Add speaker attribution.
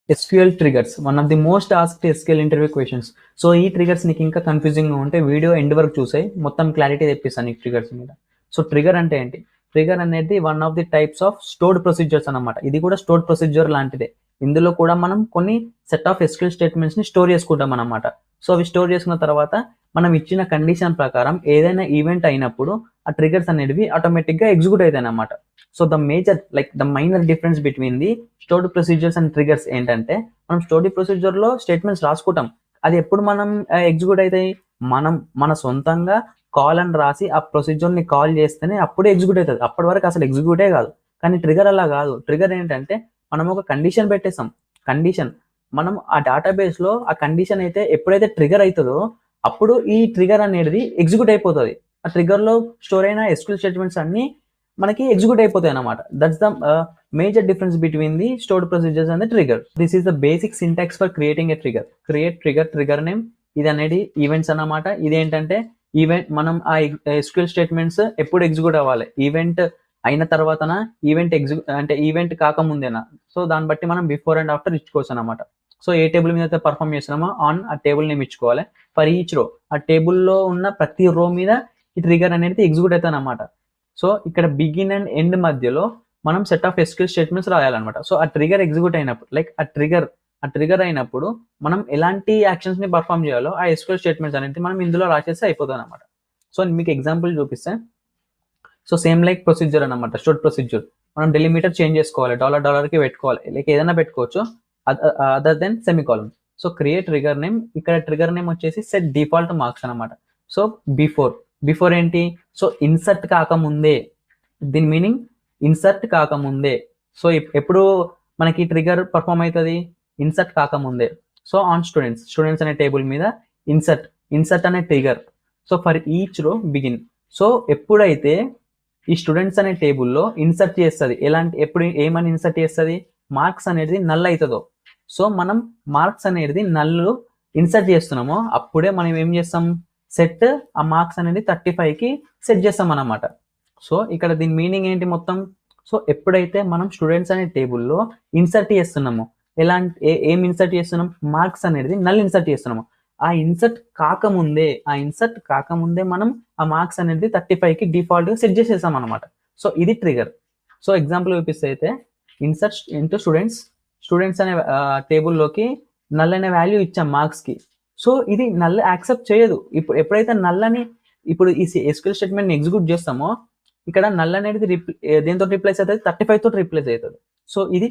Speaker 1: SQL triggers, one of the most asked SQL interview questions. So ఈ triggers నీకు ఇంకా confusing గా ఉంటే వీడియో ఎండ్ వరకు చూసాయి, మొత్తం క్లారిటీ తెప్పిస్తాను ఈ ట్రిగర్స్ మీద. సో ట్రిగర్ అంటే ఏంటి? ట్రిగర్ అనేది one of the types of stored procedures అన్నమాట. ఇది కూడా స్టోర్డ్ ప్రొసీజర్ లాంటిదే. ఇందులో కూడా మనం కొన్ని సెట్ ఆఫ్ SQL స్టేట్మెంట్స్ ని స్టోర్ చేసుకుంటాం అన్నమాట. సో అవి స్టోర్ చేసుకున్న తర్వాత మనం ఇచ్చిన కండిషన్ ప్రకారం ఏదైనా ఈవెంట్ అయినప్పుడు ఆ ట్రిగర్స్ అనేవి ఆటోమేటిక్ గా ఎగ్జిక్యూట్ అవుతాయి అన్నమాట. So the minor difference between the stored procedures and triggers ఏంటంటే, మనం స్టోర్డ్ ప్రొసీజర్ లో స్టేట్మెంట్స్ రాసుకుంటాం. అది ఎప్పుడు మనం ఎగ్జిక్యూట్ అవుతాయి? మనం మన సొంతంగా కాల్ అని రాసి ఆ ప్రొసీజర్ ని కాల్ చేస్తేనే అప్పుడే ఎగ్జిక్యూట్ అవుతుంది. అప్పటి వరకు అసలు ఎగ్జిక్యూటే కాదు. కానీ ట్రిగర్ అలా కాదు. ట్రిగర్ ఏంటంటే మనం ఒక కండిషన్ పెట్టేస్తాం. కండిషన్ మనం ఆ డేటాబేస్ లో ఆ కండిషన్ అయితే ఎప్పుడైతే ట్రిగర్ అవుతుందో అప్పుడు ఈ ట్రిగర్ అనేది ఎగ్జిక్యూట్ అయిపోతుంది. ఆ ట్రిగర్ లో స్టోర్ అయిన SQL స్టేట్మెంట్స్ అన్ని మనకి ఎగ్జిక్యూట్ అయిపోతాయి అన్నమాట. That's the major difference between the stored procedures and the trigger. This is the basic syntax for creating a trigger. Create trigger, trigger name, ఇది అనేది ఈవెంట్స్ అన్నమాట. ఇదేంటంటే ఈవెంట్ మనం ఆ SQL స్టేట్మెంట్స్ ఎప్పుడు ఎగ్జిక్యూట్ అవ్వాలి, ఈవెంట్ అయిన తర్వాతనా, ఈవెంట్ కాకముందేనా. సో దాన్ని బట్టి మనం బిఫోర్ అండ్ ఆఫ్టర్ ఇచ్చుకోవచ్చు అనమాట. సో ఏ టేబుల్ మీద అయితే పర్ఫామ్ చేస్తున్నామో ఆన్ ఆ టేబుల్ నేమ్ ఇచ్చుకోవాలి. ఫర్ ఈచ్ రో, ఆ టేబుల్లో ఉన్న ప్రతి రో మీద ఈ ట్రిగర్ అనేది ఎగ్జిక్యూట్ అవుతుంది అనమాట. సో ఇక్కడ బిగిన్ అండ్ ఎండ్ మధ్యలో మనం సెట్ ఆఫ్ SQL స్టేట్మెంట్స్ రాయాలన్నమాట. సో ఆ ట్రిగర్ ఎగ్జిక్యూట్ అయినప్పుడు, లైక్ ఆ ట్రిగర్ అయినప్పుడు మనం ఎలాంటి యాక్షన్స్ ని పర్ఫామ్ చేయాలో ఆ SQL స్టేట్మెంట్స్ అనేది మనం ఇందులో రాసేస్తే అయిపోతుంది అనమాట. సో మీకు ఎగ్జాంపుల్ చూపిస్తే, సో సేమ్ లైక్ ప్రొసీజర్ అనమాట, స్టోర్డ్ ప్రొసీజర్. మనం డెలిమీటర్ చేంజ్ చేసుకోవాలి, $కి పెట్టుకోవాలి, లైక్ ఏదైనా పెట్టుకోవచ్చు other than semicolon. So create trigger name, ఇక్కడ ట్రిగర్ నేమ్ వచ్చేసి సెట్ డిఫాల్ట్ మార్క్స్ అనమాట. సో బిఫోర్ ఏంటి? సో ఇన్సర్ట్ కాకముందే, దీని మీనింగ్ ఇన్సర్ట్ కాకముందే. సో ఎప్పుడు మనకి ట్రిగర్ పర్ఫామ్ అవుతుంది? ఇన్సర్ట్ కాకముందే. సో ఆన్ స్టూడెంట్స్ అనే టేబుల్ మీద ఇన్సర్ట్ అనే trigger. So for each row begin. So ఎప్పుడైతే ఈ స్టూడెంట్స్ అనే టేబుల్లో ఇన్సర్ట్ చేస్తుంది, ఎప్పుడు ఏమని ఇన్సర్ట్ చేస్తుంది? మార్క్స్ అనేది నల్ అవుతుందో. సో మనం మార్క్స్ అనేది నల్ ఇన్సర్ట్ చేస్తున్నామో అప్పుడే మనం ఏం చేస్తాం? సెట్ ఆ మార్క్స్ అనేది 35కి సెట్ చేస్తాం అన్నమాట. సో ఇక్కడ దీని మీనింగ్ ఏంటి మొత్తం? సో ఎప్పుడైతే మనం స్టూడెంట్స్ అనే టేబుల్లో ఇన్సర్ట్ చేస్తున్నామో, ఏం ఇన్సర్ట్ చేస్తున్నాం? మార్క్స్ అనేది నల్ ఇన్సర్ట్ చేస్తున్నాము. ఆ ఇన్సర్ట్ కాకముందే మనం ఆ మార్క్స్ అనేది 35కి డిఫాల్ట్ గా సెట్ చేసేసాం అనమాట. సో ఇది ట్రిగర్. సో ఎగ్జాంపుల్ చూపిస్తే అయితే, ఇన్సర్ట్ ఇంటూ స్టూడెంట్స్ అనే టేబుల్లోకి నల్ అనే వాల్యూ ఇచ్చాం మార్క్స్ కి. సో ఇది నల్ యాక్సెప్ట్ చేయదు. ఎప్పుడైతే నల్ అని ఇప్పుడు ఈ SQL స్టేట్మెంట్ ఎగ్జిక్యూట్ చేస్తామో, ఇక్కడ నల్ అనేది దేంతో రిప్లేస్ అవుతుంది? 35 తోటి రిప్లేస్ అవుతుంది. సో ఇది